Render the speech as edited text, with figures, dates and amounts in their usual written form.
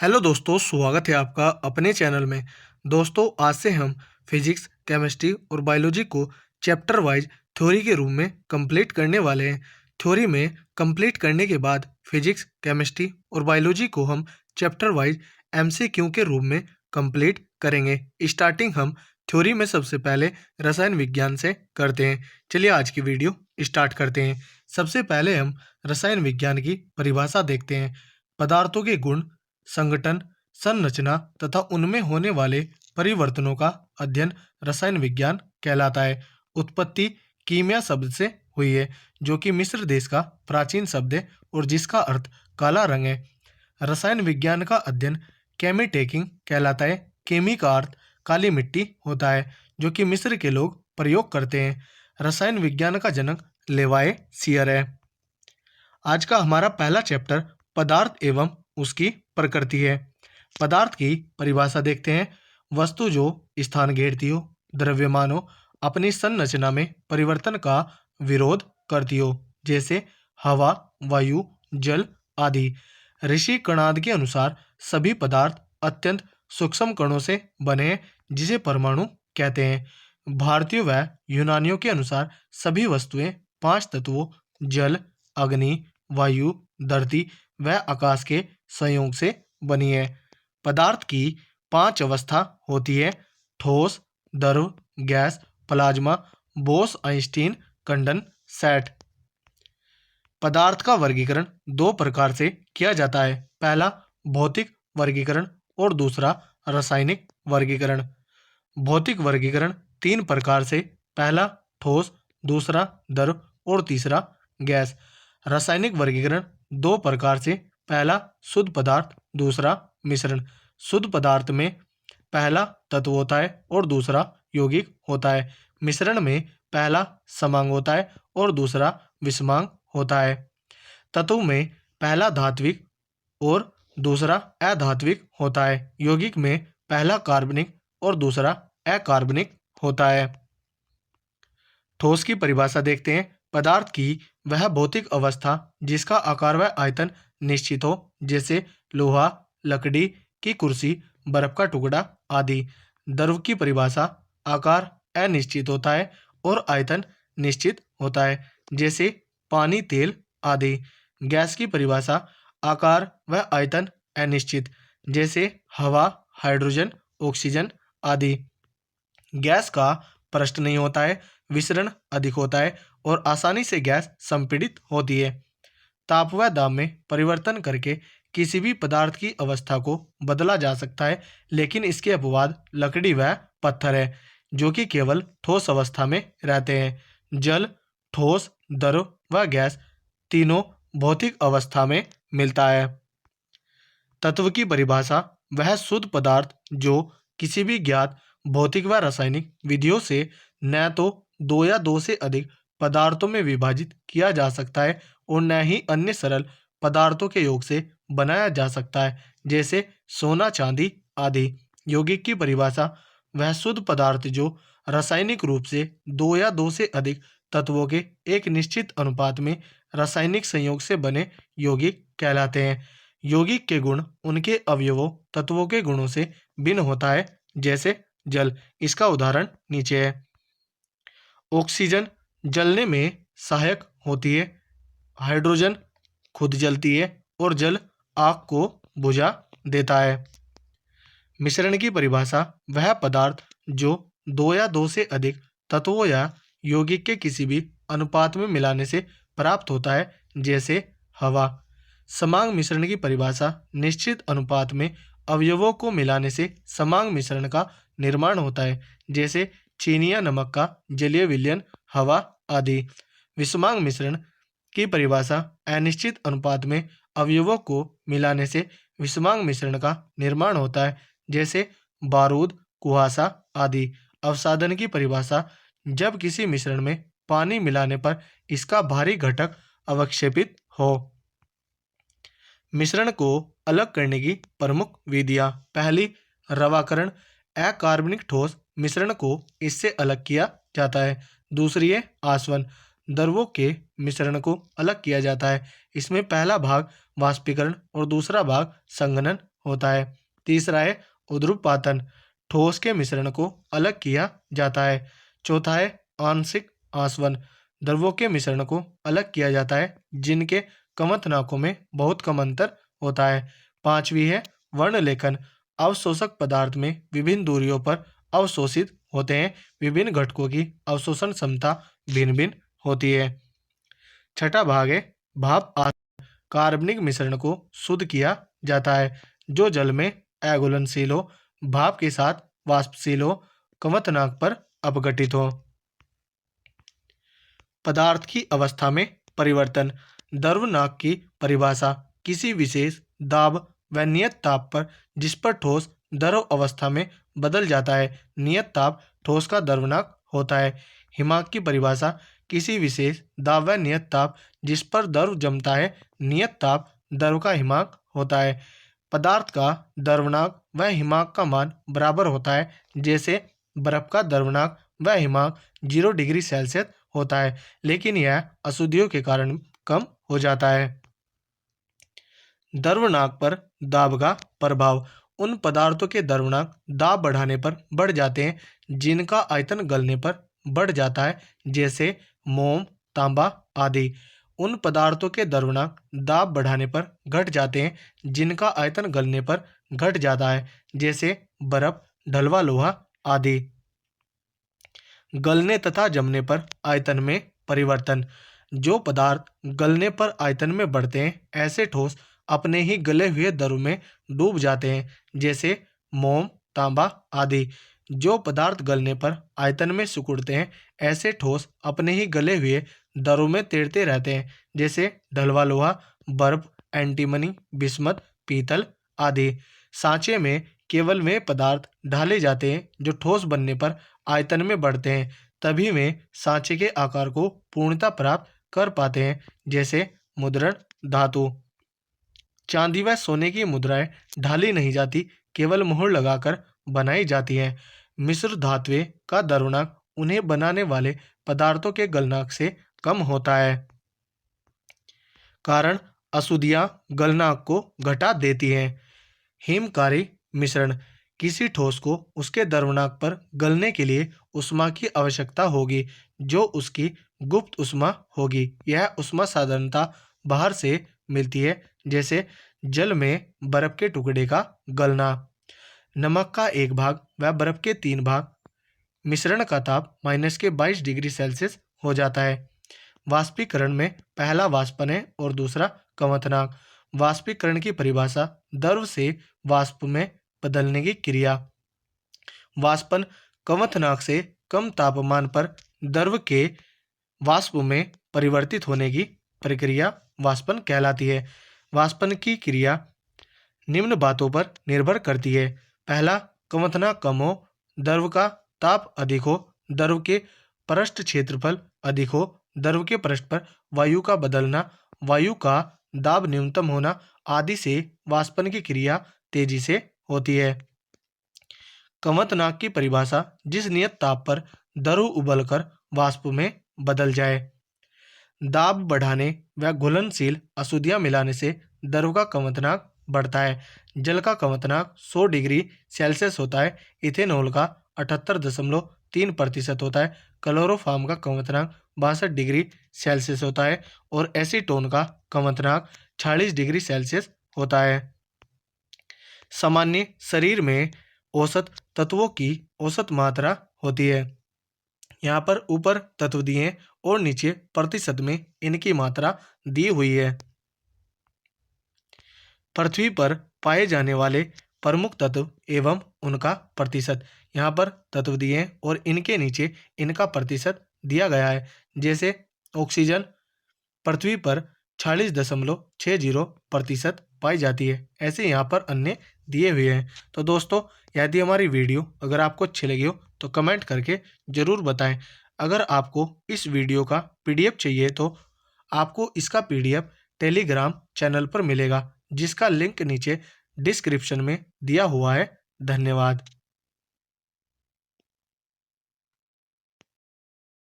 Hello दोस्तों, स्वागत है आपका अपने चैनल में। दोस्तों, आज से हम फिजिक्स, केमिस्ट्री और बायोलॉजी को चैप्टर वाइज थ्योरी के रूप में कंप्लीट करने वाले हैं। थ्योरी में कंप्लीट करने के बाद फिजिक्स, केमिस्ट्री और बायोलॉजी को हम चैप्टर वाइज एमसीक्यू के रूप में कंप्लीट करेंगे। स्टार्टिंग हम थ्योरी में सबसे पहले रसायन विज्ञान से करते हैं। चलिए आज की वीडियो स्टार्ट करते हैं। सबसे पहले हम रसायन विज्ञान की परिभाषा देखते हैं। पदार्थों के गुण, संगठन, संरचना तथा उनमें होने वाले परिवर्तनों का अध्ययन रसायन विज्ञान कहलाता है। उत्पत्ति कीमिया शब्द से हुई है, जो कि मिस्र देश का प्राचीन शब्द है और जिसका अर्थ काला रंग है। रसायन विज्ञान का अध्ययन केमिटेकिंग कहलाता है। केमी का अर्थ काली मिट्टी होता है, जो कि मिस्र के लोग प्रयोग करते हैं। रसायन विज्ञान का जनक लेवाए सियर है। आज का हमारा पहला चैप्टर पदार्थ एवं उसकी प्रकृति है। पदार्थ की परिभाषा देखते हैं। वस्तु जो स्थान घेरती हो, द्रव्यमान हो, अपनी संरचना में परिवर्तन का विरोध करती हो, जैसे हवा, वायु, जल आदि। ऋषि कणाद के अनुसार सभी पदार्थ अत्यंत सूक्ष्म कणों से बने हैं, जिसे परमाणु कहते हैं। भारतीयों व यूनानियों के अनुसार सभी वस्तुएं 5 तत्वों जल, अग्नि, वायु, धरती व आकाश के संयोग से बनी है। पदार्थ की 5 अवस्था होती है: ठोस, द्रव, गैस, प्लाज्मा, बोस-आइंस्टीन कंडेंसेट। पदार्थ का वर्गीकरण 2 प्रकार से किया जाता है। पहला भौतिक वर्गीकरण और दूसरा रासायनिक वर्गीकरण। भौतिक वर्गीकरण 3 प्रकार से: पहला ठोस, दूसरा द्रव और तीसरा गैस। रासायनिक वर्गीकरण 2 प्रकार से: पहला शुद्ध पदार्थ, दूसरा मिश्रण। शुद्ध पदार्थ में पहला तत्व होता है और दूसरा यौगिक होता है। मिश्रण में पहला समांग होता है और दूसरा विषमांग होता है। तत्व में पहला धात्विक और दूसरा अधात्विक होता है। यौगिक में पहला कार्बनिक और दूसरा अकार्बनिक होता है। ठोस की परिभाषा देखते हैं। पदार्थ की वह भौतिक अवस्था जिसका आकार व आयतन निश्चित हो, जैसे लोहा, लकड़ी की कुर्सी, बर्फ का टुकड़ा आदि। द्रव की परिभाषा आकार अनिश्चित होता है और आयतन निश्चित होता है, जैसे पानी, तेल आदि। गैस की परिभाषा आकार व आयतन अनिश्चित, जैसे हवा, हाइड्रोजन, ऑक्सीजन आदि। गैस का प्रश्न नहीं होता है, विसरण अधिक होता है और आसानी से गैस संपीड़ित होती है। ताप व दाब में परिवर्तन करके किसी भी पदार्थ की अवस्था को बदला जा सकता है, लेकिन इसके अपवाद लकड़ी व पत्थर है, जो कि केवल ठोस अवस्था में रहते हैं। जल, ठोस, द्रव व गैस तीनों भौतिक अवस्था में मिलता है। तत्व की परिभाषा वह शुद्ध पदार्थ जो किसी भी ज्ञात भौतिक व रासायनिक विधियों से न तो 2 या 2 से अधिक पदार्थों में विभाजित किया जा सकता है और न ही अन्य सरल पदार्थों के योग से बनाया जा सकता है, जैसे सोना, चांदी आदि। यौगिक की परिभाषा वह शुद्ध पदार्थ जो रासायनिक रूप से 2 या 2 से अधिक तत्वों के एक निश्चित अनुपात में रासायनिक संयोग से बने यौगिक कहलाते हैं। यौगिक के गुण उनके अवयवों तत्वों के गुणों से भिन्न होता है, जैसे जल। इसका उदाहरण नीचे है। ऑक्सीजन जलने में सहायक होती है, हाइड्रोजन खुद जलती है और जल आग को बुझा देता है। मिश्रण की परिभाषा वह पदार्थ जो 2 या 2 से अधिक तत्वों या यौगिक के किसी भी अनुपात में मिलाने से प्राप्त होता है, जैसे हवा। समांग मिश्रण की परिभाषा निश्चित अनुपात में अवयवों को मिलाने से समांग मिश्रण का निर्माण होता है, जैसे चीनी या नमक का जलीय विलयन, हवा आदि। विषमांग मिश्रण की परिभाषा अनिश्चित अनुपात में अवयवों को मिलाने से विषमांग मिश्रण का निर्माण होता है, जैसे बारूद, कुहासा आदि। अवसादन की परिभाषा जब किसी मिश्रण में पानी मिलाने पर इसका भारी घटक अवक्षेपित हो। मिश्रण को अलग करने की प्रमुख विधियाँ। पहली, रवाकरण। अकार्बनिक ठोस मिश्रण को इससे अलग किया जाता है। दूसरी है आसवन। द्रवों के मिश्रण को अलग किया जाता है। इसमें पहला भाग वाष्पीकरण और दूसरा भाग संघनन होता है। तीसरा है उध्रुपातन, ठोस के मिश्रण को अलग किया जाता है। चौथा है आंशिक आसवन, द्रवों के मिश्रण को अलग किया जाता है जिनके कमथनाकों में बहुत कम अंतर होता है। पांचवी है वर्णलेखन, अवशोषक पदार्थ में विभिन्न दूरियों पर अवशोषित होते हैं। विभिन्न घटकों की अवशोषण क्षमता भिन्न भिन्न होती है। छठा भाग है भाप आसवन, कार्बनिक मिश्रण को शुद्ध किया जाता है जो जल में अघुलनशील हो, भाप के साथ वाष्पशील हो, कमथनाक पर अपघटित हो। पदार्थ की अवस्था में परिवर्तन, द्रवनाक की परिभाषा किसी विशेष दाब व नियत ताप पर जिस पर ठोस द्रव अवस्था में बदल जाता है, नियत ताप ठोस का द्रवनाक होता है। हिमांक की परिभाषा किसी विशेष दाब व नियत ताप जिस पर द्रव जमता है, नियत ताप द्रव का हिमांक होता है। पदार्थ का द्रवनाक व हिमांक का मान बराबर होता है, जैसे बर्फ का द्रवनाक व हिमांक 0 डिग्री सेल्सियस होता है, लेकिन यह अशुद्धियों के कारण कम हो जाता है। द्रवनाक पर दाब का प्रभाव, उन पदार्थों के द्रवनाक दाब बढ़ाने पर बढ़ जाते हैं जिनका आयतन गलने पर बढ़ जाता है, जैसे मोम, तांबा आदि। उन पदार्थों के द्रवनाक दाब बढ़ाने पर घट जाते हैं जिनका आयतन गलने पर घट जाता है, जैसे बर्फ, ढलवा लोहा आदि। गलने तथा जमने पर आयतन में परिवर्तन, जो पदार्थ गलने पर आयतन में बढ़ते हैं ऐसे ठोस अपने ही गले हुए द्रव में डूब जाते हैं, जैसे मोम, तांबा आदि। जो पदार्थ गलने पर आयतन में सिकुड़ते हैं ऐसे ठोस अपने ही गले हुए द्रव में तैरते रहते हैं, जैसे ढलवा लोहा, बर्फ, एंटीमनी, बिस्मत, पीतल आदि। सांचे में केवल वे पदार्थ ढाले जाते हैं जो ठोस बनने पर आयतन में बढ़ते हैं, तभी वे सांचे के आकार को पूर्णता प्राप्त कर पाते हैं, जैसे मुद्रण धातु। चांदी व सोने की मुद्राएं ढाली नहीं जाती, केवल मोहर लगाकर बनाई जाती हैं। मिश्र धातुएं का द्रवनाक उन्हें बनाने वाले पदार्थों के गलनांक से कम होता है। कारण अशुद्धियां गलनांक को घटा देती हैं। हिमकारी मिश्रण, किसी ठोस को उसके द्रवनाक पर गलने के लिए ऊष्मा की आवश्यकता होगी जो उसकी गुप्त ऊष्मा होगी। यह ऊष्मा साधारणतः बाहर से मिलती है, जैसे जल में बर्फ के टुकड़े का गलना। नमक का 1 भाग व बर्फ के 3 भाग मिश्रण का ताप -22 डिग्री सेल्सियस हो जाता है। वाष्पीकरण में पहला वाष्पन है और दूसरा कवथनाक। वाष्पीकरण की परिभाषा द्रव से वाष्प में बदलने की क्रिया। वाष्पन कवथनाक से कम तापमान पर द्रव के वाष्प में परिवर्तित होने की प्रक्रिया वाष्पन कहलाती है। वाष्पन की क्रिया निम्न बातों पर निर्भर करती है। पहला, कवथनाक कम हो, द्रव का ताप अधिक हो, द्रव के पृष्ठ क्षेत्रफल अधिक हो, द्रव के पृष्ठ पर वायु का बदलना, वायु का दाब न्यूनतम होना आदि से वाष्पन की क्रिया तेजी से होती है। कवथनाक की परिभाषा जिस नियत ताप पर द्रव उबलकर वाष्प में बदल जाए। दाब बढ़ाने व घुलनशील अशुद्धियां मिलाने से द्रव का कवथनाक बढ़ता है। जल का कवथनाक 100 डिग्री सेल्सियस होता है। इथेनॉल का 78.3% होता है। क्लोरोफॉर्म का कवथनाक 62 डिग्री सेल्सियस होता है और एसीटोन का कवथनाक 46 डिग्री सेल्सियस होता है। सामान्य शरीर में औसत तत्वों की औसत मात्रा होती है। यहाँ पर ऊपर तत्व दिए हैं और नीचे प्रतिशत में इनकी मात्रा दी हुई है। पृथ्वी पर पाए जाने वाले प्रमुख तत्व एवं उनका प्रतिशत, यहाँ पर तत्व दिए हैं और इनके नीचे इनका प्रतिशत दिया गया है। जैसे ऑक्सीजन पृथ्वी पर 46.60% पाई जाती है, ऐसे यहाँ पर अन्य दिए हुए हैं। तो दोस्तों, यदि हमारी वीडियो अगर आपको अच्छी लगी हो तो कमेंट करके ज़रूर बताएं। अगर आपको इस वीडियो का PDF चाहिए तो आपको इसका PDF टेलीग्राम चैनल पर मिलेगा, जिसका लिंक नीचे डिस्क्रिप्शन में दिया हुआ है। धन्यवाद।